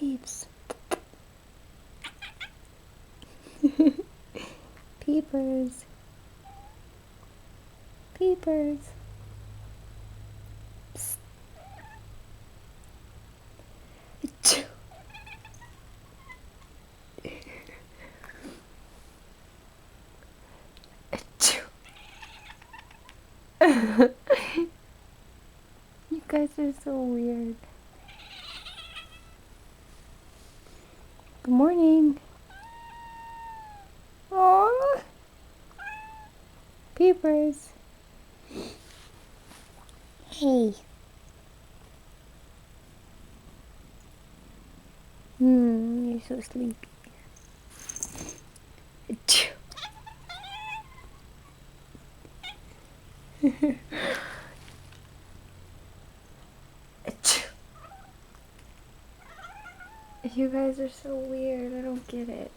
peeps. Peepers. Peepers. Psst. Achoo. Achoo. You guys are so weird. Good morning. Aww. Peepers. Hey. You're so sleepy. Achoo. Achoo. You guys are so weird. I don't get it.